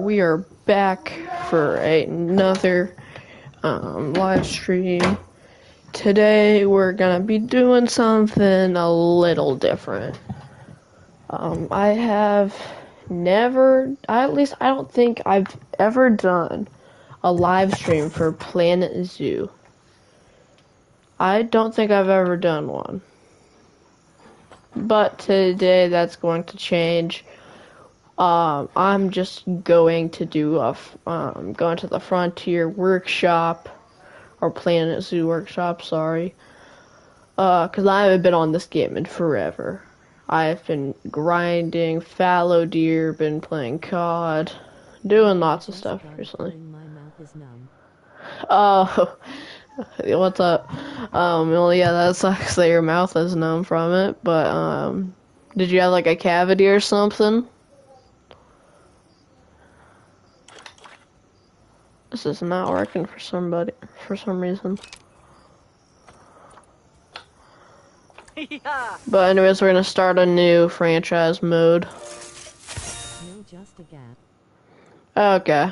We are back for another live stream. Today we're gonna be doing something a little different. I have never, at least I don't think I've ever done a live stream for Planet Zoo. I don't think I've ever done one. But today that's going to change. I'm just going to do going to the Frontier Workshop, or Planet Zoo Workshop, sorry. Cause I haven't been on this game in forever. I've been grinding fallow deer, been playing COD, doing lots of stuff recently. Oh, what's up? Well, yeah, that sucks that your mouth is numb from it, but, did you have like a cavity or something? This is not working for some reason. Yeah. But anyways, we're gonna start a new franchise mode. Okay.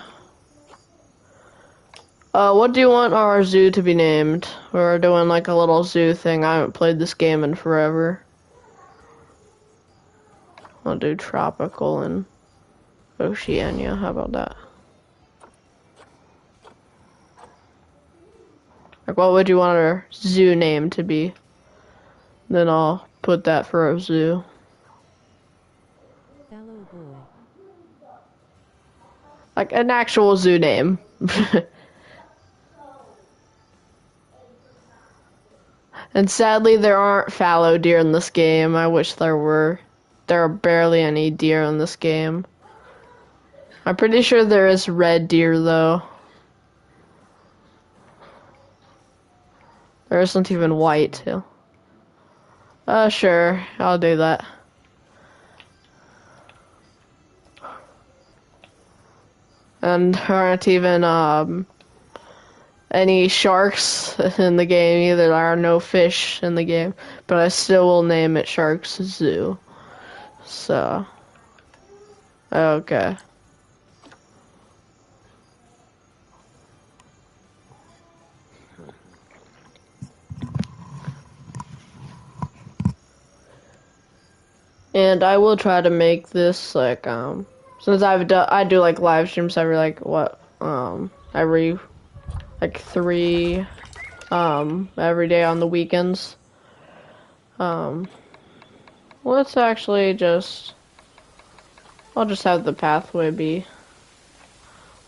What do you want our zoo to be named? We're doing like a little zoo thing. I haven't played this game in forever. I'll do tropical and Oceania. How about that? Like, what would you want our zoo name to be? Then I'll put that for a zoo. Fellow boy. Like an actual zoo name. And sadly, there aren't fallow deer in this game. I wish there were. There are barely any deer in this game. I'm pretty sure there is red deer, though. There isn't even white, too. Sure. I'll do that. And there aren't even, any sharks in the game either. There are no fish in the game. But I still will name it Sharks Zoo. So. Okay. And I will try to make this like since I do like live streams every like every like 3 every day on the weekends. Let's actually I'll just have the pathway be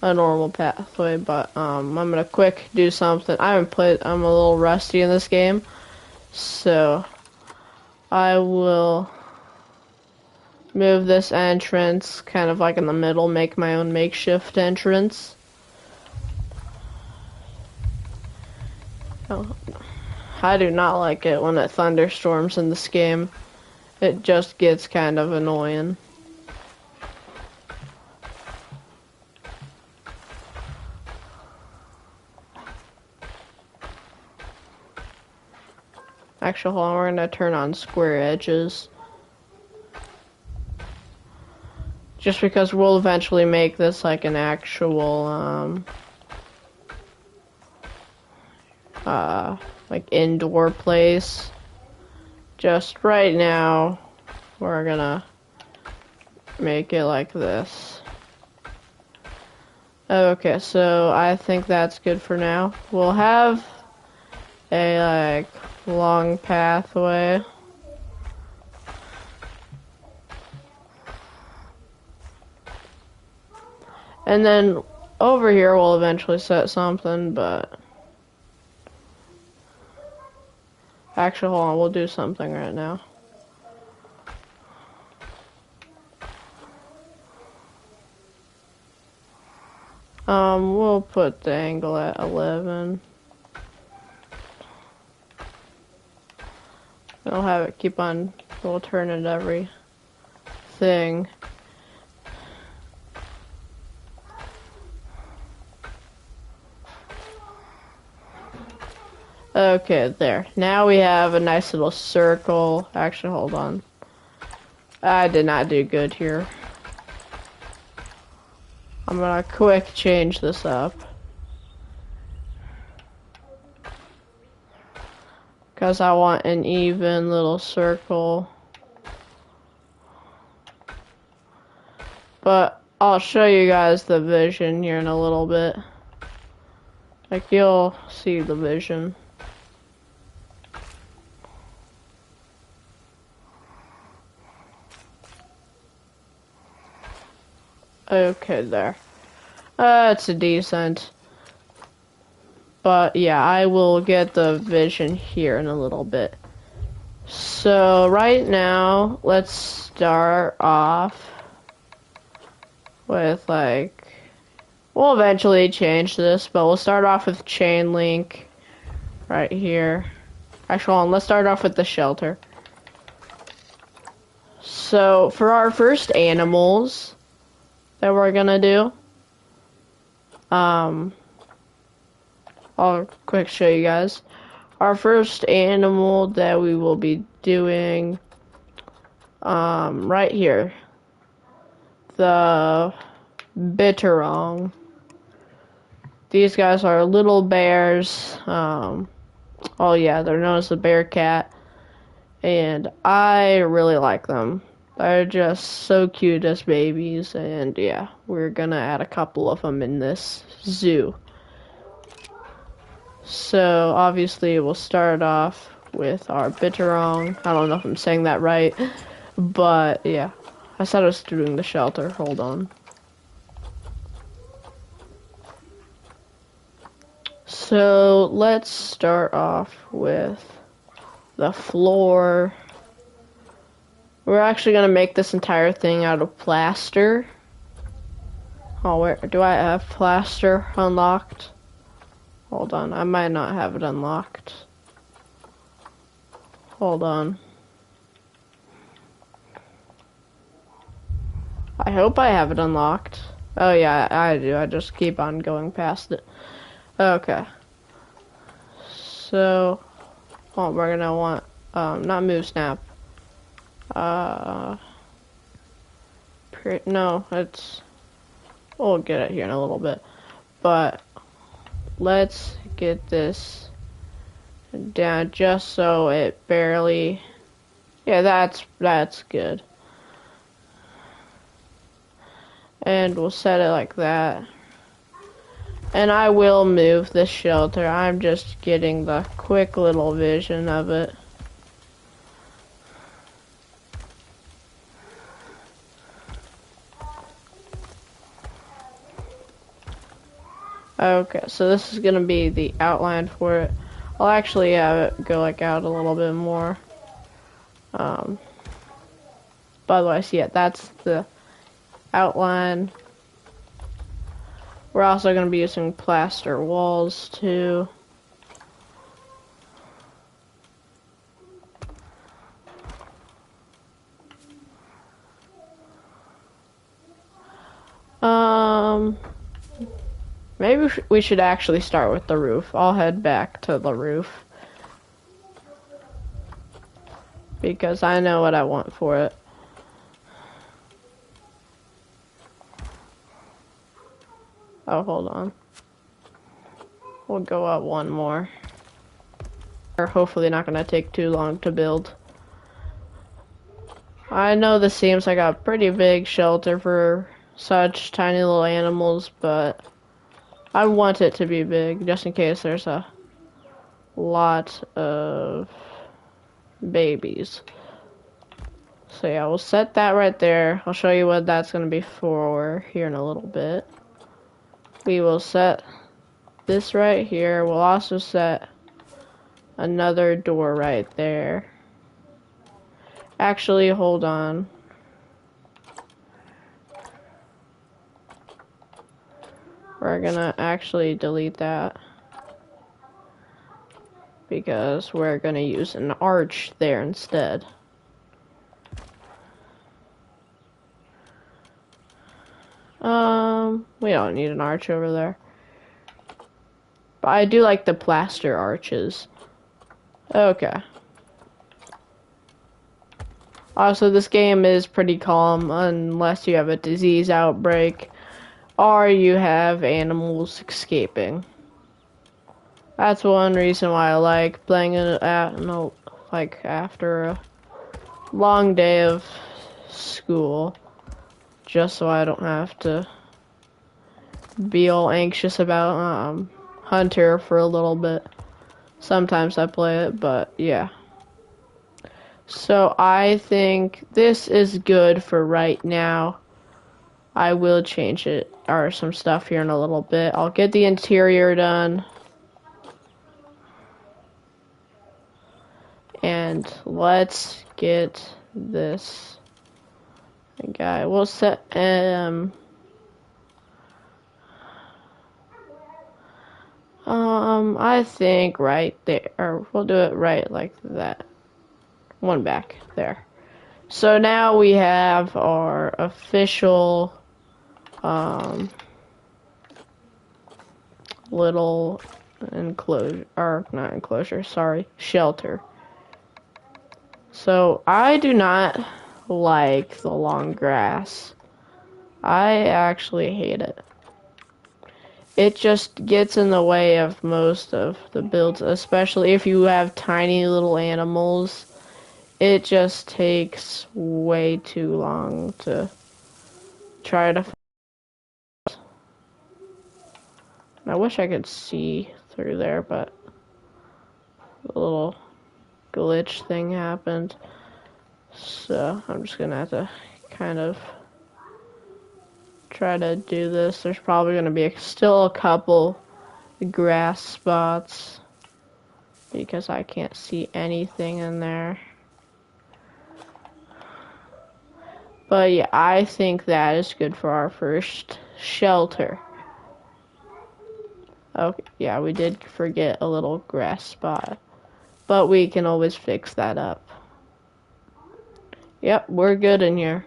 a normal pathway, but I'm gonna quick do something. I'm a little rusty in this game, so I will move this entrance kind of like in the middle, make my own makeshift entrance. Oh, I do not like it when it thunderstorms in this game. It just gets kind of annoying. Actually, hold on, we're gonna turn on square edges. Just because we'll eventually make this like an actual, like indoor place. Just right now, we're gonna make it like this. Okay, so I think that's good for now. We'll have a like long pathway. And then over here we'll eventually set something, but actually hold on, we'll do something right now. We'll put the angle at 11. We'll have it keep on, we'll turn it every thing. Okay, there. Now we have a nice little circle. Actually, hold on. I did not do good here. I'm gonna quick change this up. Because I want an even little circle. But I'll show you guys the vision here in a little bit. Like, you'll see the vision. Okay, there. It's a decent. But yeah, I will get the vision here in a little bit. So right now, let's start off with like, we'll eventually change this, but we'll start off with chain link right here. Actually, hold on, let's start off with the shelter. So for our first animals that we're gonna do, I'll quick show you guys. Our first animal that we will be doing, right here, the bitterong. These guys are little bears. Oh yeah, they're known as the bear cat, and I really like them. They're just so cute as babies, and yeah, we're gonna add a couple of them in this zoo. So obviously we'll start off with our bitterong. I don't know if I'm saying that right, but yeah. I said I was doing the shelter. Hold on. So let's start off with the floor. We're actually gonna make this entire thing out of plaster. Oh, where do I have plaster unlocked? Hold on, I might not have it unlocked. Hold on. I hope I have it unlocked. Oh yeah, I do. I just keep on going past it. Okay. So, oh, we're gonna want, not move snap. No, we'll get it here in a little bit. But, let's get this down just so it barely, yeah, that's good. And we'll set it like that. And I will move this shelter. I'm just getting the quick little vision of it. Okay, so this is gonna be the outline for it. I'll actually have it go like out a little bit more. By the way, see it, that's the outline. We're also going to be using plaster walls too. Maybe we should actually start with the roof. I'll head back to the roof because I know what I want for it. Oh, hold on. We'll go up one more. They're hopefully not going to take too long to build. I know this seems like a pretty big shelter for such tiny little animals, but I want it to be big just in case there's a lot of babies. So yeah, we'll set that right there. I'll show you what that's going to be for here in a little bit. We will set this right here. We'll also set another door right there. Actually, hold on. We're gonna actually delete that because we're gonna use an arch there instead. We don't need an arch over there. But I do like the plaster arches. Okay. Also, this game is pretty calm unless you have a disease outbreak. or you have animals escaping. That's one reason why I like playing it like after a long day of school, just so I don't have to be all anxious about Hunter for a little bit. Sometimes I play it, but yeah. So I think this is good for right now. I will change it or some stuff here in a little bit. I'll get the interior done. And let's get this guy. We'll set I think right there, or we'll do it right like that. One back there. So now we have our official little enclosure, or not enclosure, sorry, shelter. So I do not like the long grass. I actually hate it. It just gets in the way of most of the builds, especially if you have tiny little animals. It just takes way too long to try to. I wish I could see through there, but a little glitch thing happened. So I'm just gonna have to kind of try to do this. There's probably gonna be still a couple grass spots because I can't see anything in there. But yeah, I think that is good for our first shelter. Okay, yeah, we did forget a little grass spot, but we can always fix that up. Yep, we're good in here.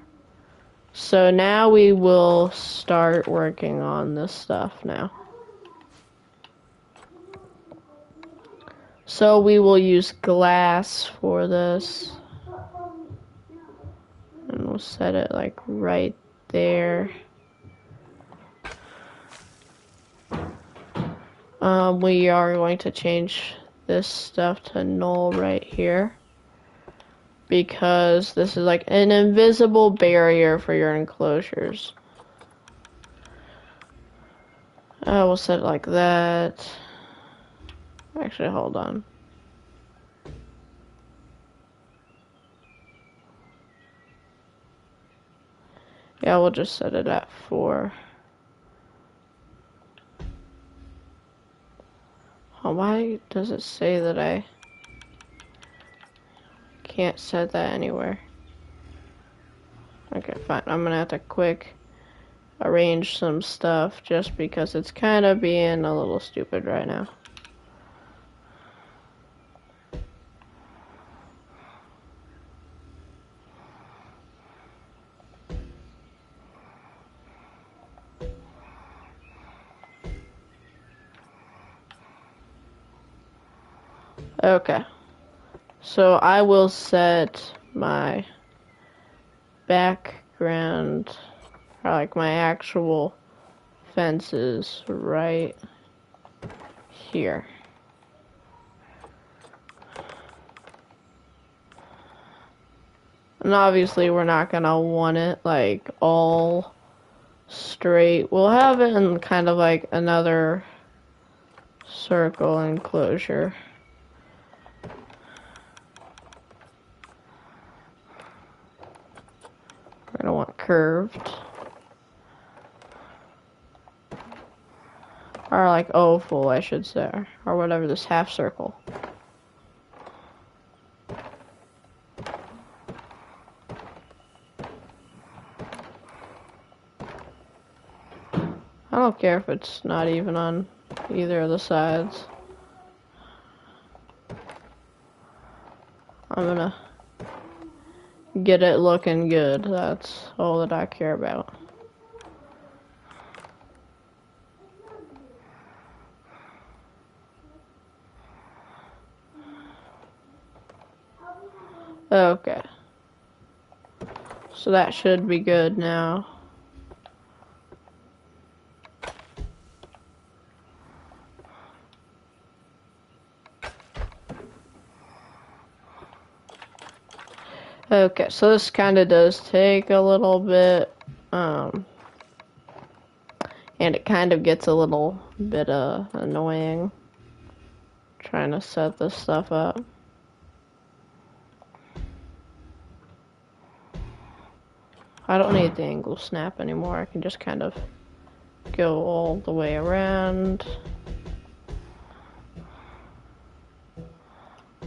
So now we will start working on this stuff now. So we will use glass for this. And we'll set it like right there. We are going to change this stuff to null right here, because this is like an invisible barrier for your enclosures. We'll set it like that. Actually, hold on. Yeah, we'll just set it at 4. Oh, why does it say that I can't set that anywhere? Okay, fine. I'm gonna have to quick arrange some stuff just because it's kind of being a little stupid right now. Okay. So I will set my background, or like my actual fences right here. And obviously we're not gonna want it like all straight. We'll have it in kind of like another circle enclosure. We're gonna want curved. Or like oval, I should say. Or whatever, this half circle. I don't care if it's not even on either of the sides. I'm gonna get it looking good. That's all that I care about. Okay. So that should be good now. Okay, so this kind of does take a little bit, and it kind of gets a little bit annoying trying to set this stuff up. I don't need the angle snap anymore. I can just kind of go all the way around.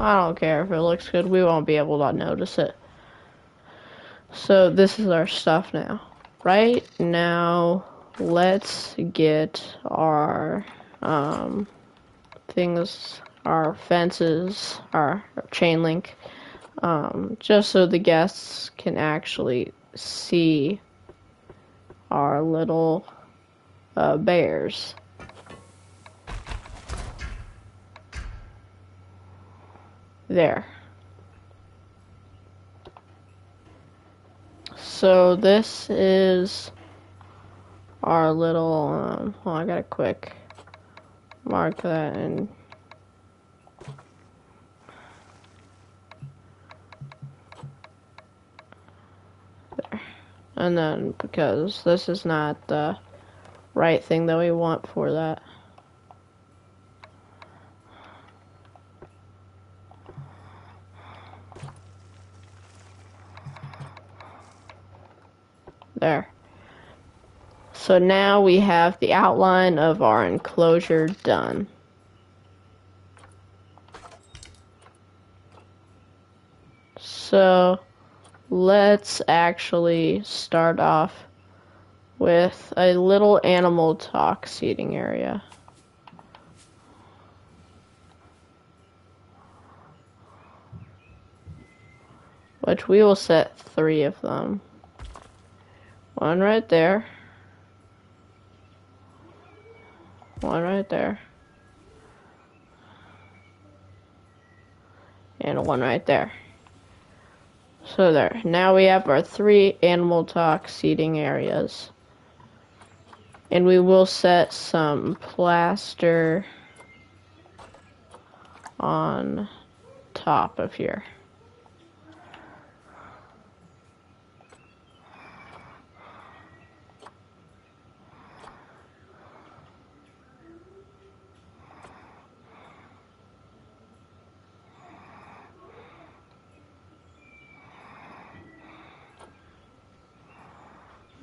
I don't care if it looks good. We won't be able to notice it. So this is our stuff now. Right now, let's get our things, our fences, our chain link, just so the guests can actually see our little bears. There. So this is our little, I gotta quick mark that and there. And then because this is not the right thing that we want for that. There. So now we have the outline of our enclosure done. So let's actually start off with a little animal talk seating area. Which we will set 3 of them. One right there. One right there. And one right there. So there. Now we have our 3 animal talk seating areas. And we will set some plaster on top of here.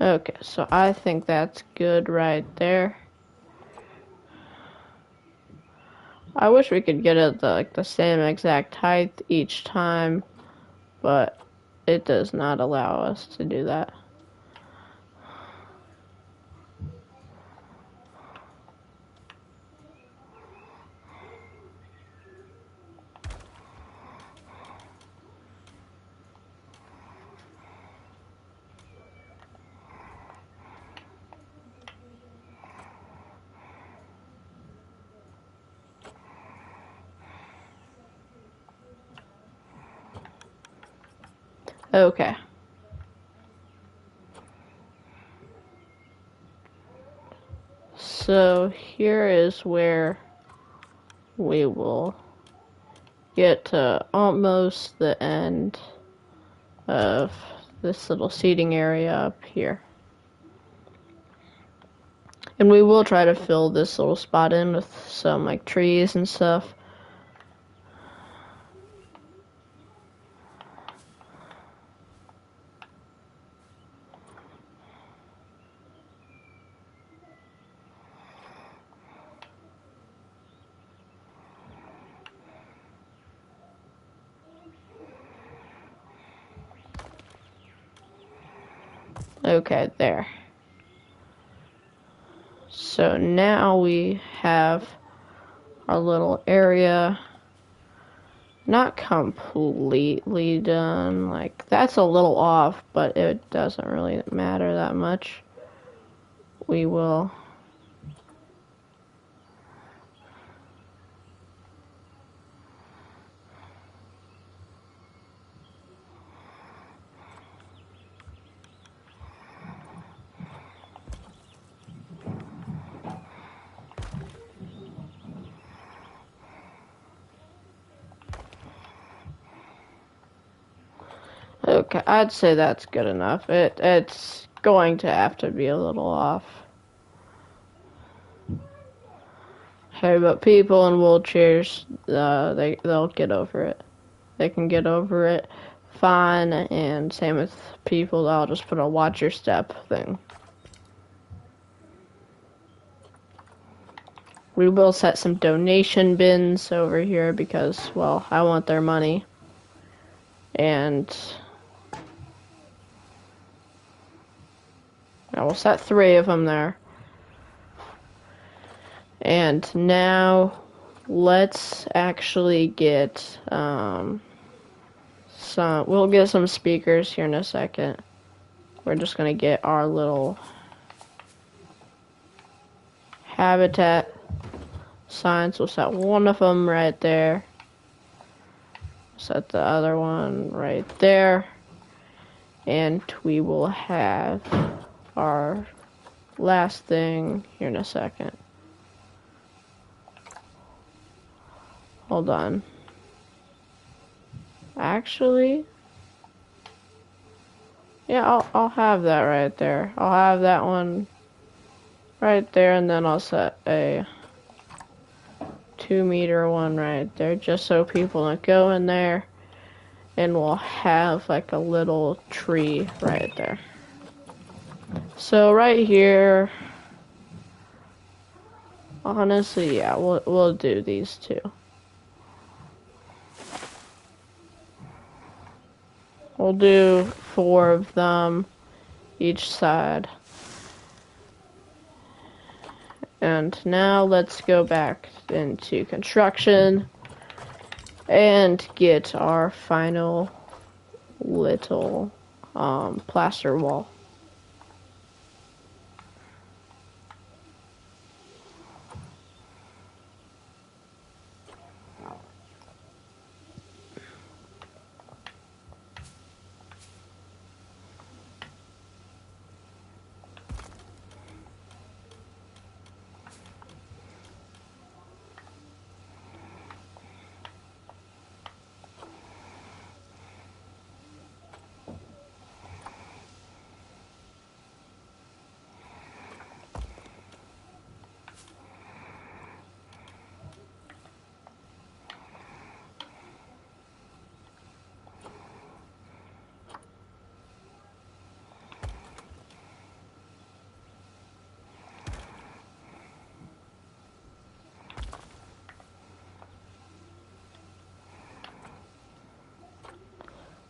Okay, so I think that's good right there. I wish we could get it the same exact height each time, but it does not allow us to do that. Okay. So here is where we will get to almost the end of this little seating area up here. And we will try to fill this little spot in with some like trees and stuff. Okay, there. So now we have our little area not completely done. Like, that's a little off, but it doesn't really matter that much. We will Okay, I'd say that's good enough. It's going to have to be a little off. Hey, but people in wheelchairs, they'll get over it. They can get over it fine, and same with people. I'll just put a watch your step thing. We will set some donation bins over here because, well, I want their money. And I will set 3 of them there. And now let's actually get we'll get some speakers here in a second. We're just gonna get our little habitat signs. We'll set one of them right there. Set the other one right there. And we will have our last thing here in a second. Hold on. Actually, yeah, I'll have that right there. I'll have that one right there, and then I'll set a 2-meter one right there, just so people don't go in there, and we'll have like a little tree right there. So right here, honestly, yeah, we'll do these 2. We'll do 4 of them each side. And now let's go back into construction and get our final little plaster wall.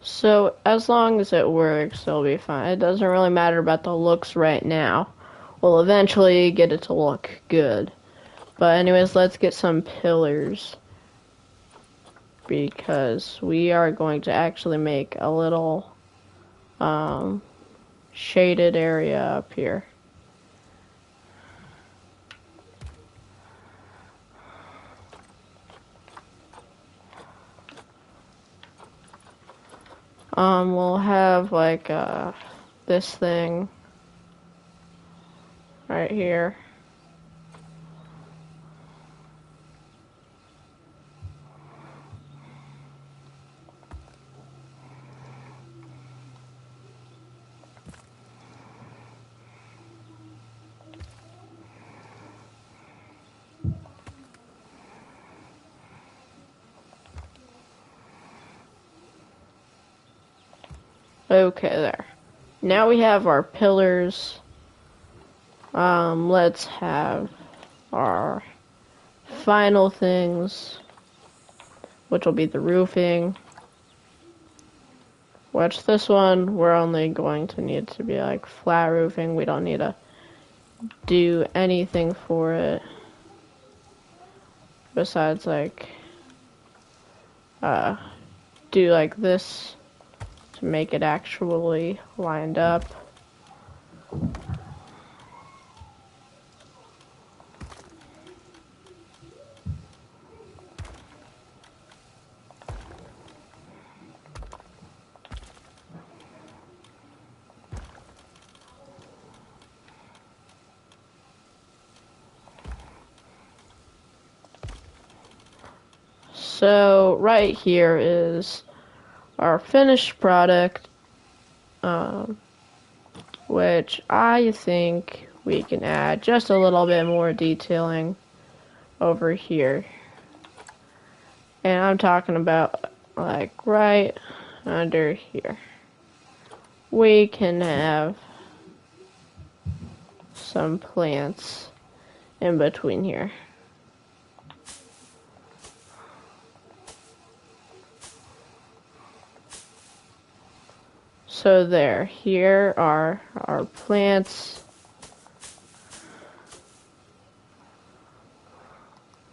So as long as it works, it'll be fine. It doesn't really matter about the looks right now. We'll eventually get it to look good. But anyways, let's get some pillars, because we are going to actually make a little shaded area up here. We'll have like this thing right here. Okay, there. Now we have our pillars. Let's have our final things, which will be the roofing. Which this one, we're only going to need to be like flat roofing. We don't need to do anything for it. Besides like, do like this to make it actually lined up. So right here is our finished product. which I think we can add just a little bit more detailing over here. And I'm talking about like right under here. We can have some plants in between here. So there, here are our plants,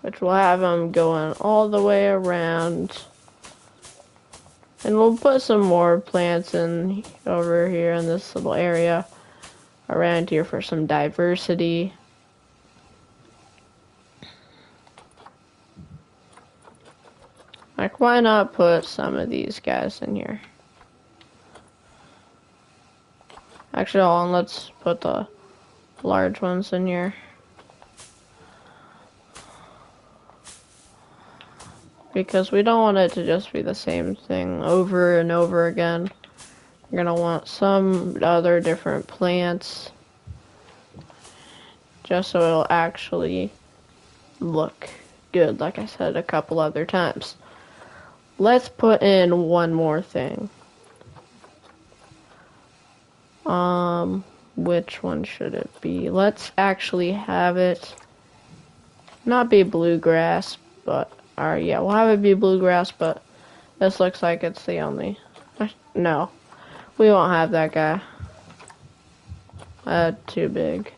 which we'll have them going all the way around. And we'll put some more plants in over here in this little area around here for some diversity. Like, why not put some of these guys in here? Actually, hold on, let's put the large ones in here. Because we don't want it to just be the same thing over and over again. You're gonna want some other different plants. Just so it'll actually look good, like I said a couple other times. Let's put in one more thing. Which one should it be? Let's actually have it not be bluegrass, but, yeah, we'll have it be bluegrass, but this looks like it's the only, no, we won't have that guy. Too big.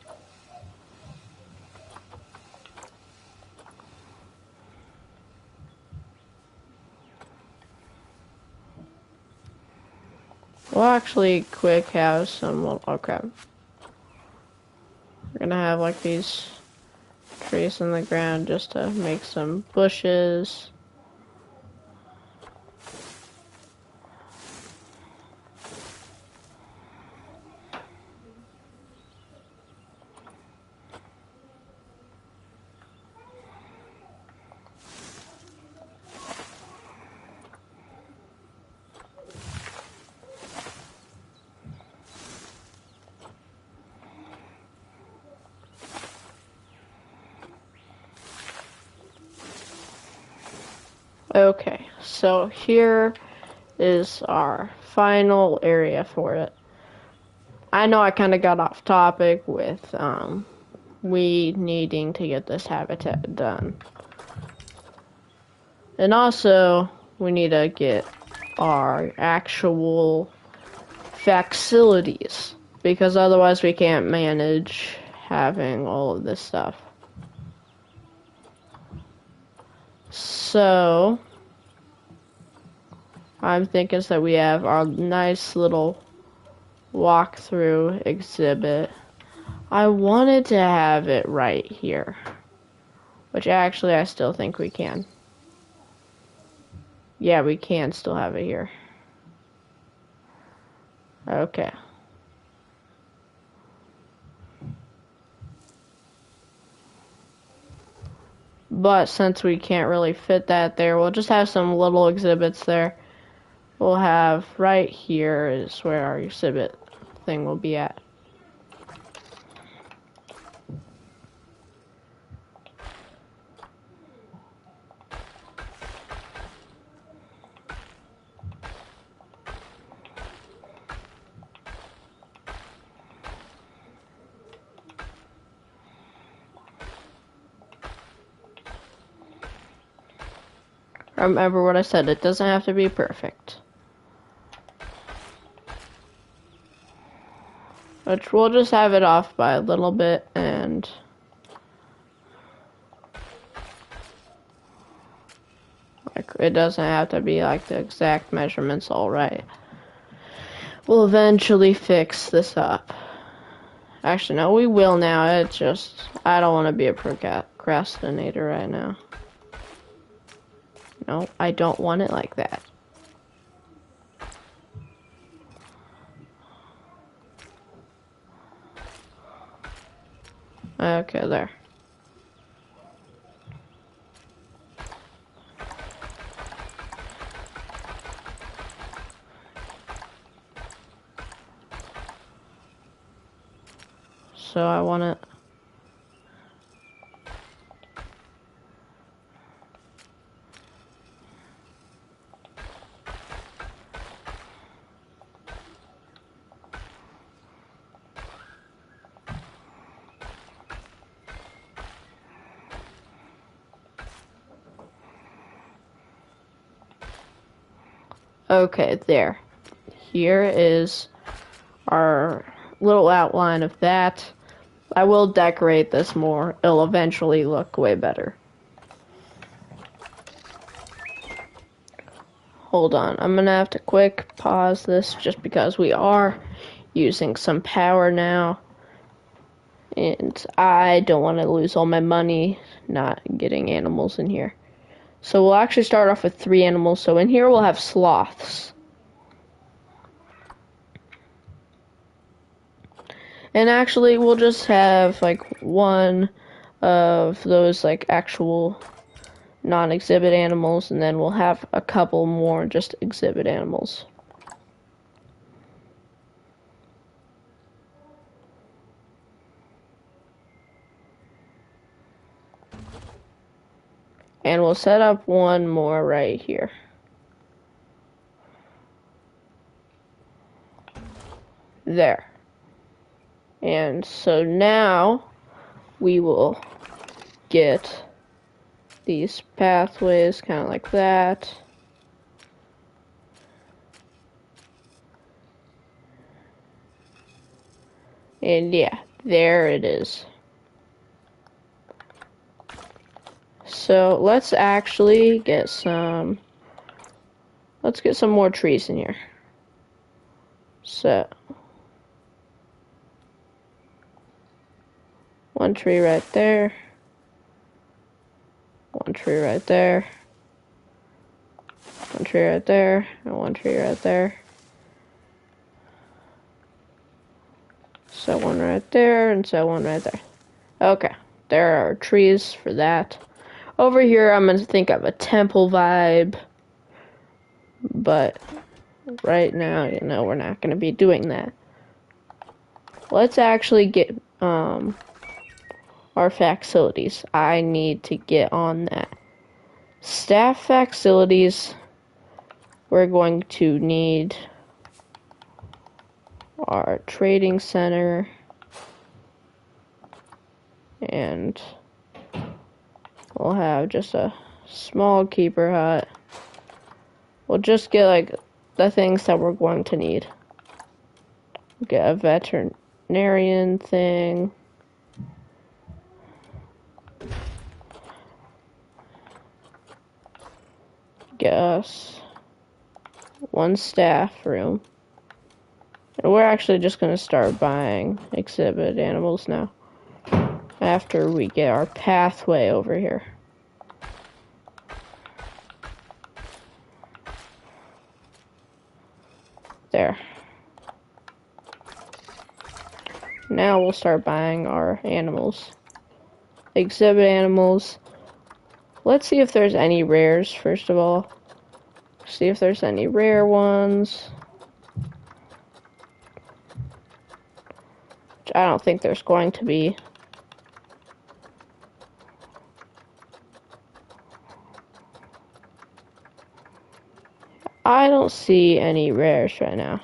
We'll actually quick have some, oh crap. We're gonna have like these trees in the ground just to make some bushes. Okay, so here is our final area for it. I know I kind of got off topic with we needing to get this habitat done. And also, we need to get our actual facilities, because otherwise we can't manage having all of this stuff. So, I'm thinking that we have our nice little walkthrough exhibit. I wanted to have it right here, which actually I still think we can. Yeah, we can still have it here. Okay. But since we can't really fit that there, we'll just have some little exhibits there. We'll have right here is where our exhibit thing will be at. Remember what I said, it doesn't have to be perfect. Which we'll just have it off by a little bit, and like it doesn't have to be like the exact measurements all right. We'll eventually fix this up. Actually, no, we will now. It's just I don't want to be a procrastinator right now. No, I don't want it like that. Okay, there. so I want it. Okay, there. Here is our little outline of that. I will decorate this more. It'll eventually look way better. Hold on, I'm gonna have to quick pause this just because we are using some power now. And I don't want to lose all my money not getting animals in here. So we'll actually start off with 3 animals. So in here we'll have sloths. And actually we'll just have like one of those like actual non-exhibit animals, and then we'll have a couple more just exhibit animals. And we'll set up one more right here. There. And so now we will get these pathways kind of like that. And yeah, there it is. So let's actually get some, let's get some more trees in here. So, one tree right there. One tree right there. One tree right there. And one tree right there. Set one right there and set one right there. Okay, there are trees for that. Over here, I'm going to think of a temple vibe. But right now, you know, we're not going to be doing that. Let's actually get our facilities. I need to get on that. Staff facilities, we're going to need our trading center and we'll have just a small keeper hut. We'll just get like the things that we're going to need. Get a veterinarian thing. Get us one staff room. And we're actually just going to start buying exhibit animals now. After we get our pathway over here. There. Now we'll start buying our animals. Exhibit animals. Let's see if there's any rares, first of all. See if there's any rare ones. Which I don't think there's going to be. I don't see any rares right now.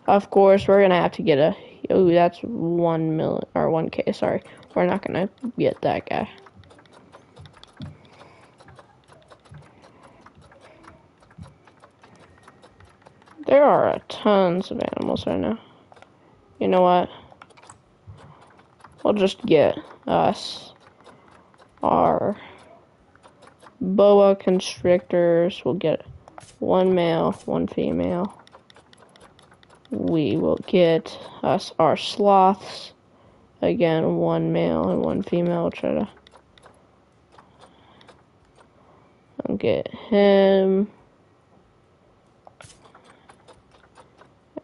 Of course, we're gonna have to get a... Oh, that's 1 million, or 1K, sorry. We're not gonna get that guy. There are tons of animals right now. You know what? We'll just get us our boa constrictors. We'll get 1 male, 1 female. We will get us our sloths. Again, 1 male and 1 female. We'll try to get him.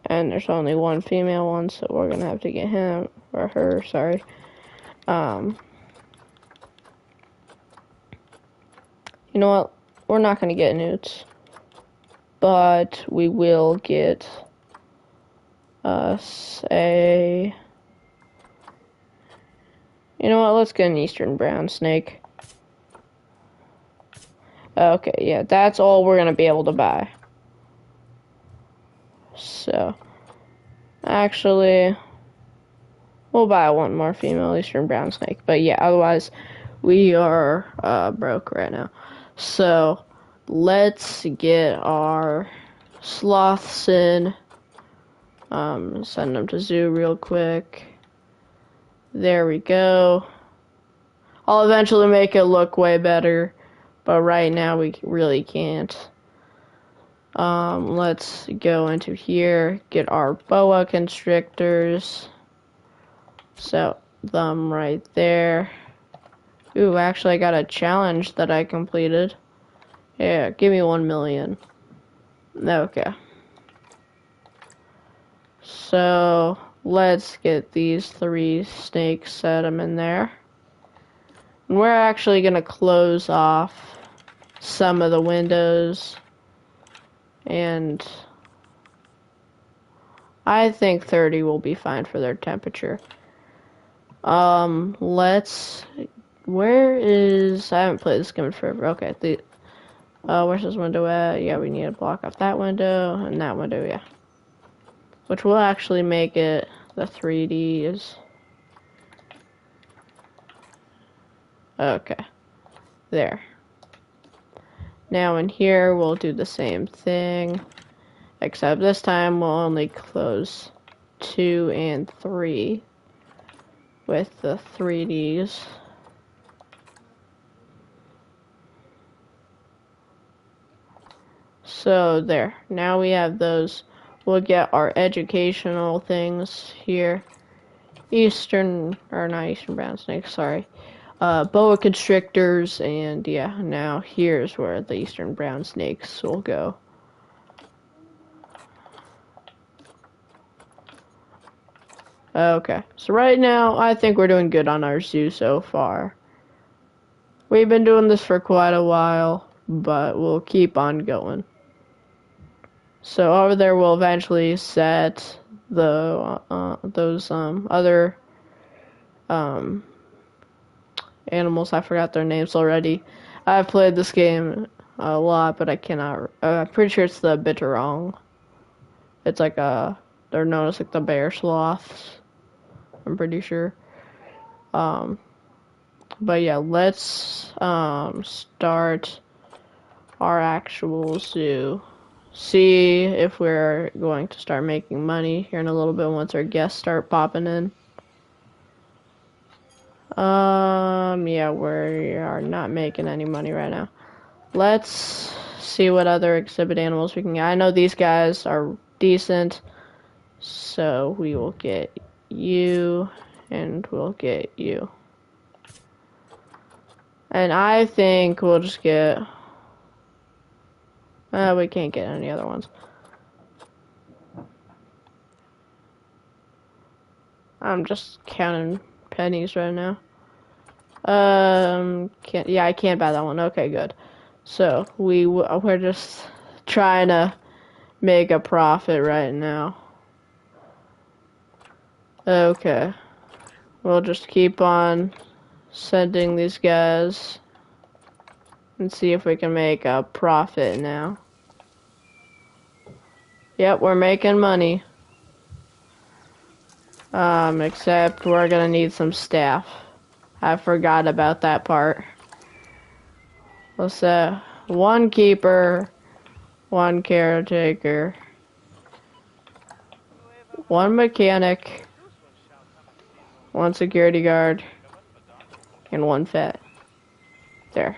And there's only 1 female one, so we're gonna have to get him, or her, sorry. You know what? We're not gonna get newts. But we will get us a You know what? Let's get an eastern brown snake. Okay, yeah, that's all we're gonna be able to buy. So, actually, we'll buy one more female eastern brown snake. But yeah, otherwise, we are broke right now. So, let's get our sloths in. Send them to zoo real quick. There we go. I'll eventually make it look way better, but right now we really can't. Let's go into here, get our boa constrictors. Set them right there. Ooh, actually I got a challenge that I completed. Yeah, give me 1 million. Okay. So, let's get these 3 snakes, set them in there. And we're actually going to close off some of the windows. And I think 30 will be fine for their temperature. Where is, I haven't played this game in forever. Okay, where's this window at? Yeah, we need to block off that window and that window, yeah. Which will actually make it the 3Ds. Okay, there. Now in here, we'll do the same thing, except this time we'll only close 2 and 3 with the 3Ds. So there, now we have those. We'll get our educational things here. Not eastern brown snakes, sorry. Boa constrictors, and yeah, now here's where the eastern brown snakes will go. Okay, so right now, I think we're doing good on our zoo so far. We've been doing this for quite a while, but we'll keep on going. So over there, we'll eventually set the those other animals. I forgot their names already. I've played this game a lot, but I cannot. I'm pretty sure it's the Bitterong. It's like they're known as like the bear sloths. I'm pretty sure. But yeah, let's start our actual zoo. See if we're going to start making money here in a little bit once our guests start popping in. Yeah, we are not making any money right now. Let's see what other exhibit animals we can get. I know these guys are decent, so we will get you, and we'll get you. And I think we'll just get... we can't get any other ones. I'm just counting pennies right now. I can't buy that one. Okay, good. So, we're just trying to make a profit right now. Okay. We'll just keep on sending these guys and see if we can make a profit now. Yep, we're making money. Except we're gonna need some staff. I forgot about that part. Let's say 1 keeper, 1 caretaker, 1 mechanic, 1 security guard, and 1 vet. There.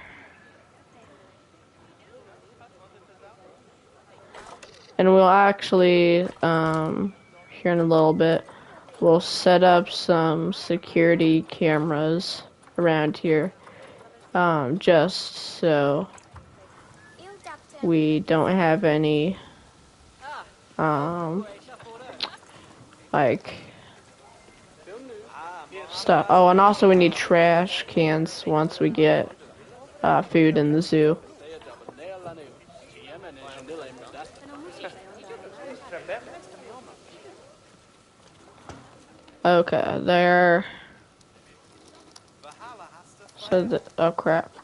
And we'll actually, here in a little bit, we'll set up some security cameras around here, just so we don't have any, like, stuff. Oh, and also we need trash cans once we get, food in the zoo. Okay, there. So that, oh crap.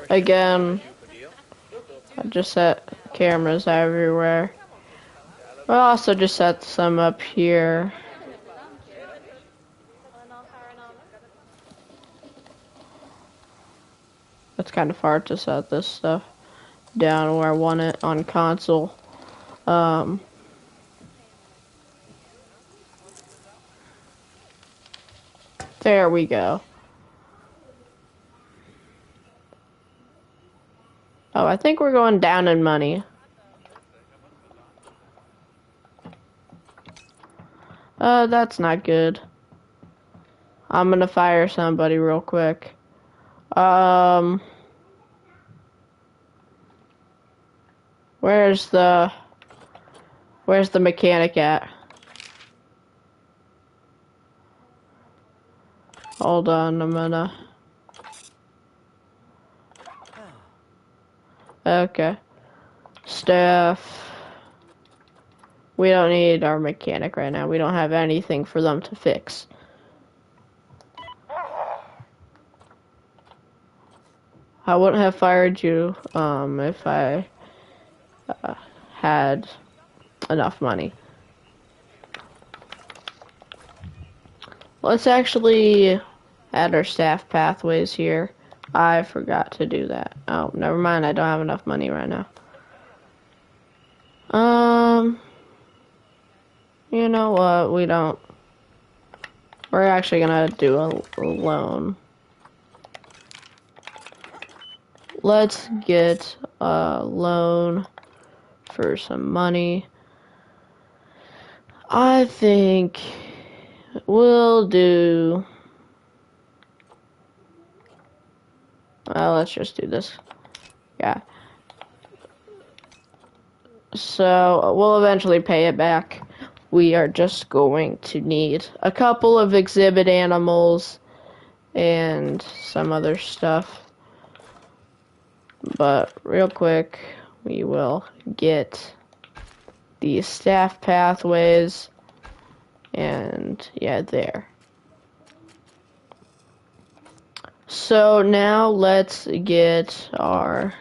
Again, I just set cameras everywhere. I'll also just set some up here. It's kind of hard to set this stuff down where I want it on console. There we go. Oh, I think we're going down in money. That's not good. I'm gonna fire somebody real quick. Where's the mechanic at? Hold on, I'm gonna... Okay. Staff. We don't need our mechanic right now. We don't have anything for them to fix. I wouldn't have fired you if I had enough money. Let's actually add our staff pathways here. I forgot to do that. Oh, never mind. I don't have enough money right now. You know what? We don't. We're actually gonna do a loan. Let's get a loan for some money. I think we'll do... let's just do this. Yeah. So, we'll eventually pay it back. We are just going to need a couple of exhibit animals and some other stuff. But real quick, we will get these staff pathways, and yeah, there. So now let's get our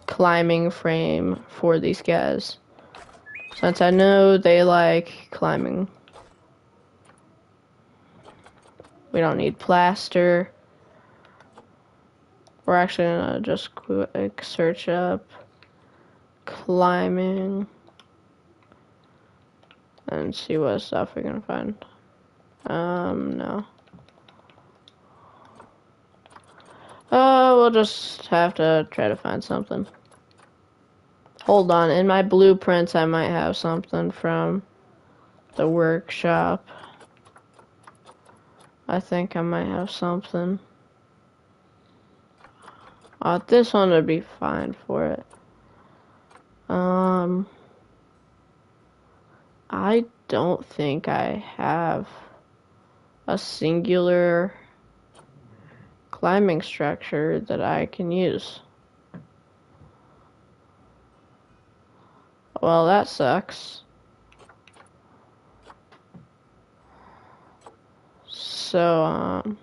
climbing frame for these guys, since I know they like climbing. We don't need plaster. We're actually gonna just quick search up climbing and see what stuff we can find. No. We'll just have to try to find something. Hold on, in my blueprints I might have something from the workshop. I think I might have something. This one would be fine for it. I don't think I have a singular climbing structure that I can use. Well, that sucks. So,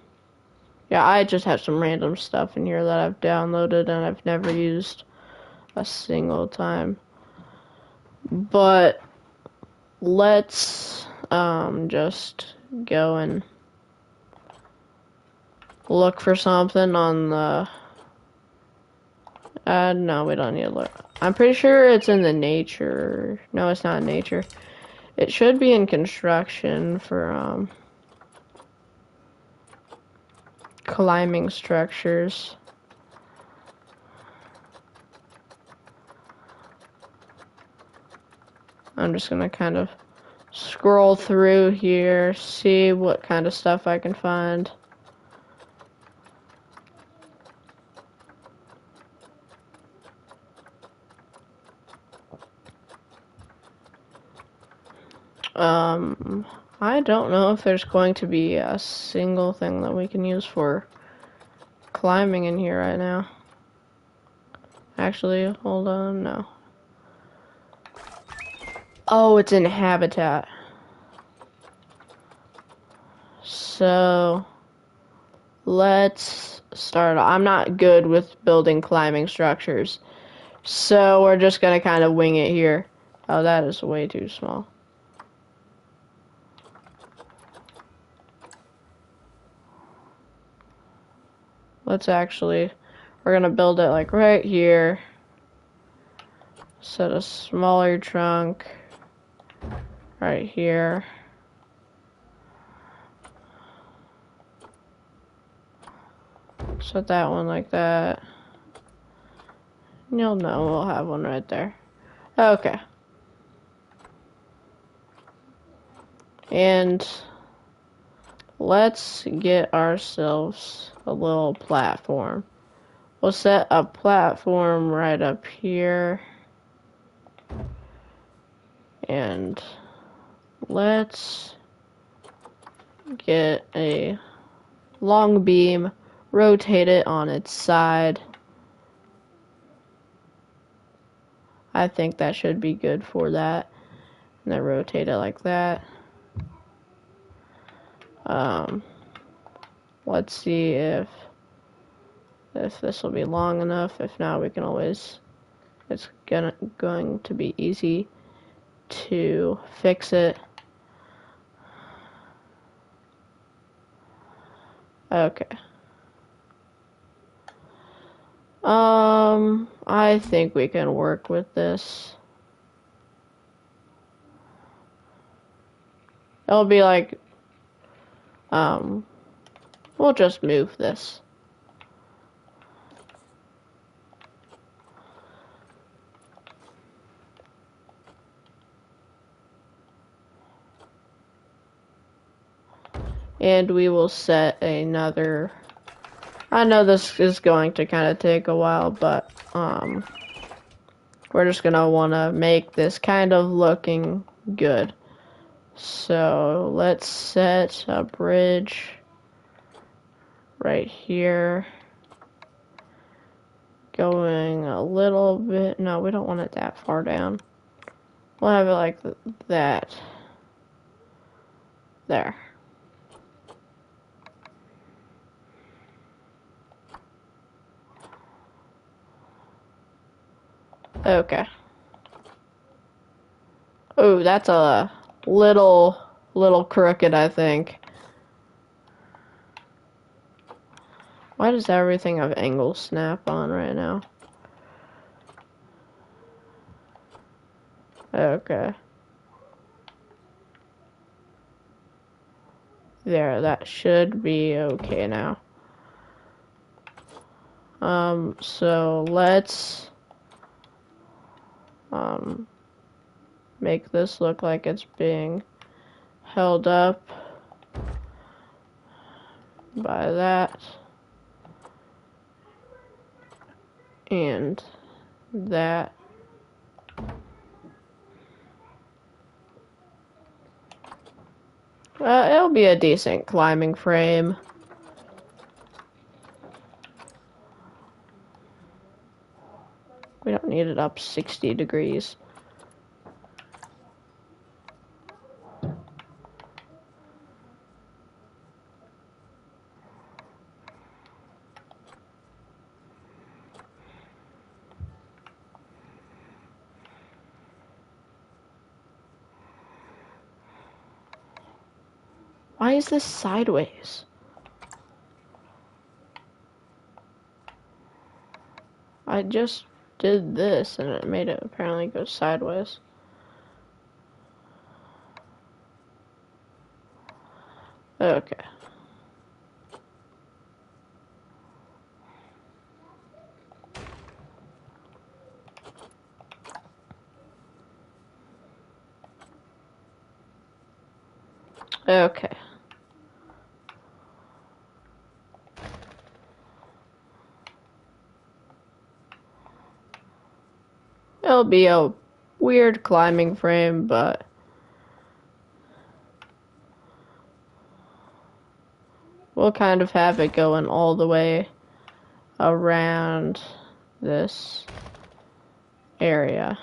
yeah, I just have some random stuff in here that I've downloaded and I've never used a single time. But let's just go and look for something on the... no, we don't need to look. I'm pretty sure it's in the nature. No, it's not in nature. It should be in construction for climbing structures. I'm just gonna kind of scroll through here, see what kind of stuff I can find. I don't know if there's going to be a single thing that we can use for climbing in here right now. Actually, hold on, no. Oh, it's in habitat. So, let's start. I'm not good with building climbing structures. So, we're just gonna kind of wing it here. Oh, that is way too small. Let's actually, we're gonna build it like right here. Set a smaller trunk right here. Set that one like that. You'll know we'll have one right there. Okay. And let's get ourselves a little platform. We'll set a platform right up here. And let's get a long beam, rotate it on its side. I think that should be good for that. And then rotate it like that. Let's see if this will be long enough. If not, we can always, it's going to be easy to fix it. Okay. I think we can work with this. It'll be like, we'll just move this. And we will set another, I know this is going to kind of take a while, but, we're just gonna want to make this kind of looking good. So let's set a bridge right here. Going a little bit, no, we don't want it that far down. We'll have it like that. There. Okay. Oh, that's a little crooked, I think. Why does everything have angle snap on right now? Okay. There, that should be okay now. So let's make this look like it's being held up by that and that. It'll be a decent climbing frame. We don't need it up 60 degrees. Why is this sideways? I just did this and it made it apparently go sideways. Okay. Okay. It'll be a weird climbing frame, but we'll kind of have it going all the way around this area.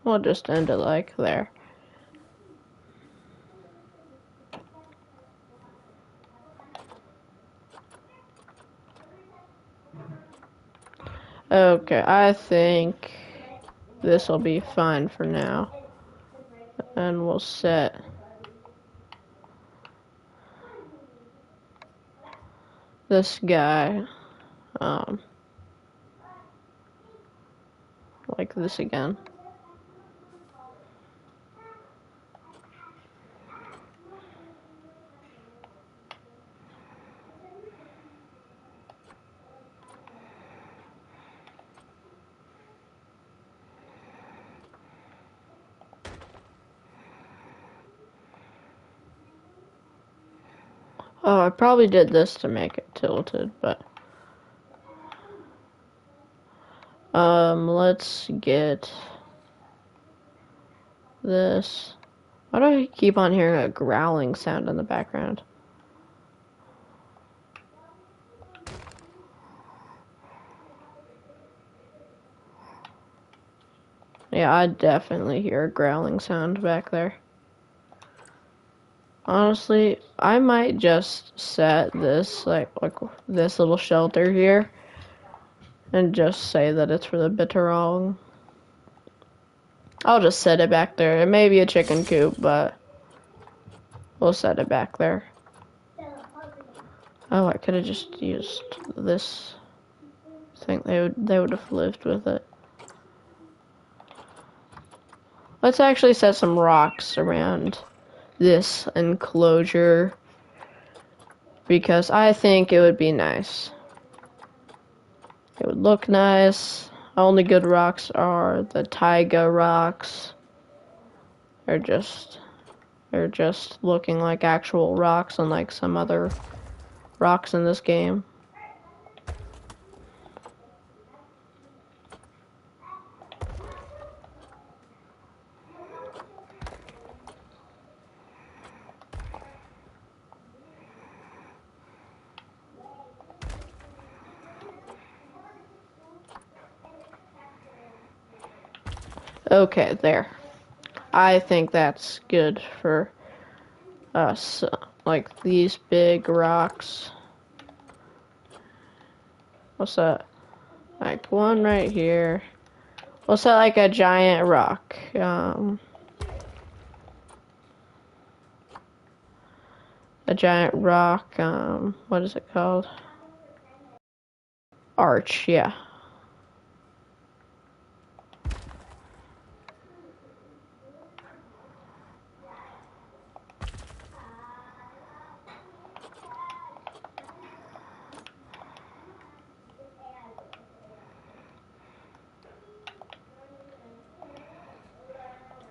We'll just end it like there. Okay, I think this will be fine for now. And we'll set this guy like this again. Oh, I probably did this to make it tilted, but let's get this. Why do I keep on hearing a growling sound in the background? Yeah, I definitely hear a growling sound back there. Honestly, I might just set this like this little shelter here and just say that it's for the Bitterong. I'll just set it back there. It may be a chicken coop, but we'll set it back there. Oh, I could have just used this thing. They would have lived with it. Let's actually set some rocks around this enclosure because I think it would be nice. It would look nice. Only good rocks are the taiga rocks. They're just looking like actual rocks, unlike some other rocks in this game. Okay, there. I think that's good for us. Like these big rocks. What's that? Like one right here. What's that? Like a giant rock. A giant rock. What is it called? Arch. Yeah.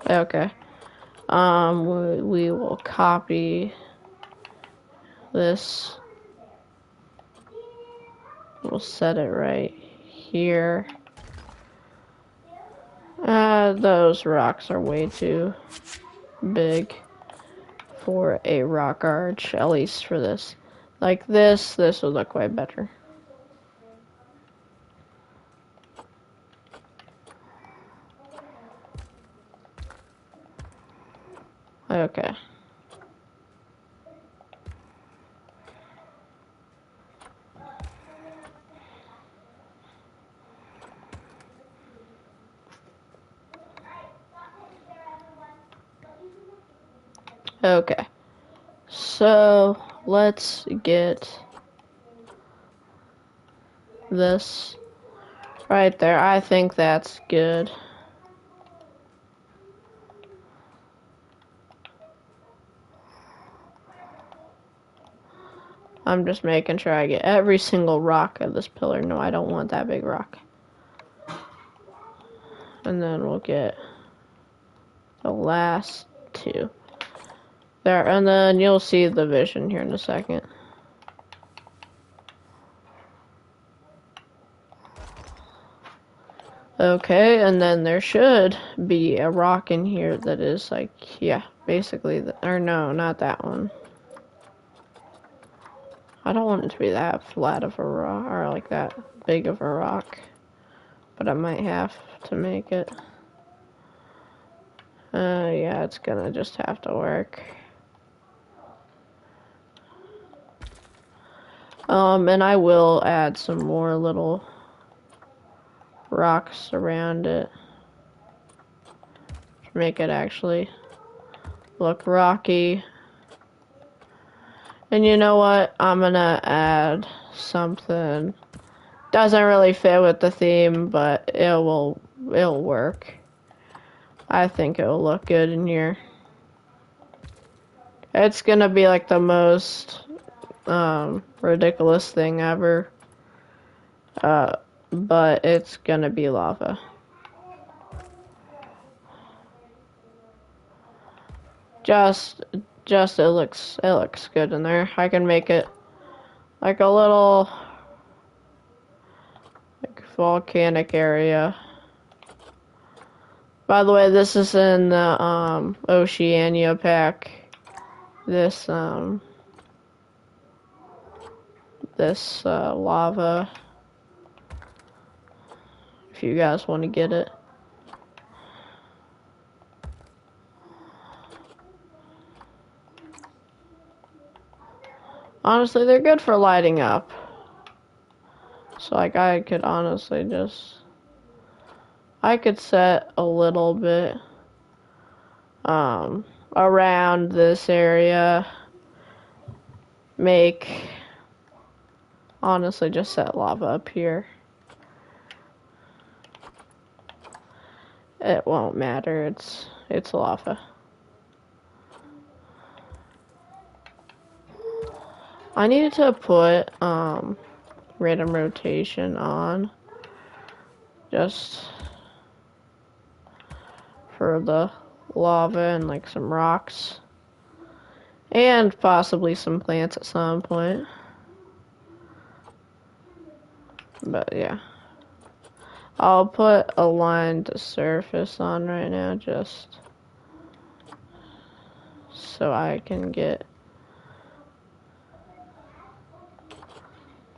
Okay. We will copy this. We'll set it right here. Those rocks are way too big for a rock arch, at least for this. Like this would look way better. Okay. Okay. So, let's get this right there. I think that's good. I'm just making sure I get every single rock of this pillar. No, I don't want that big rock. And then we'll get the last two. There, and then you'll see the vision here in a second. Okay, and then there should be a rock in here that is like, yeah, basically, or no, not that one. I don't want it to be that flat of a rock, or like that big of a rock, but I might have to make it. Yeah, it's gonna just have to work. And I will add some more little rocks around it to make it actually look rocky. And you know what? I'm gonna add something. Doesn't really fit with the theme, but it'll work. I think it'll look good in here. It's gonna be like the most ridiculous thing ever. But it's gonna be lava. Just it looks good in there. I can make it like a little like volcanic area. By the way, this is in the Oceania pack. This lava. If you guys want to get it. Honestly, they're good for lighting up. So like I could honestly just I could set a little bit around this area. Honestly just set lava up here. It won't matter, it's lava. I needed to put random rotation on just for the lava and like some rocks and possibly some plants at some point. But yeah, I'll put a lined surface on right now just so I can get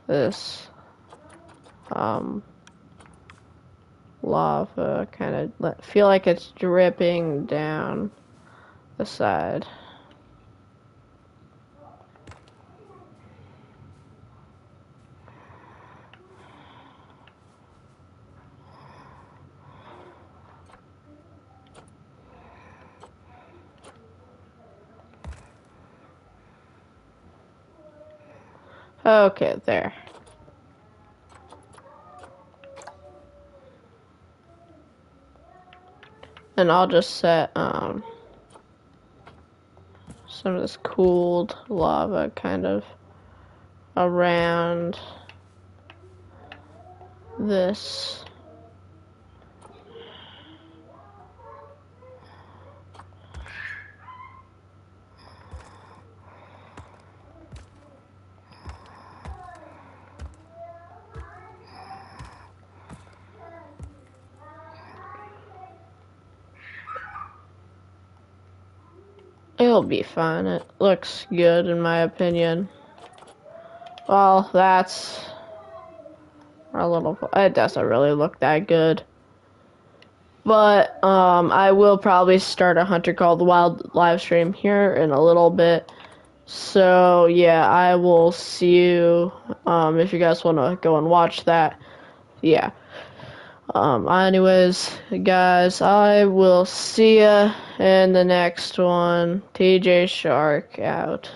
this lava kind of feel like it's dripping down the side. Okay, there. And I'll just set some of this cooled lava kind of around this. It'll be fine. It looks good in my opinion. Well, that's a little. It doesn't really look that good. But I will probably start a Hunter Call the Wild live stream here in a little bit. So yeah, I will see you if you guys want to go and watch that. Yeah. Anyways, guys, I will see ya in the next one. TJ Shark out.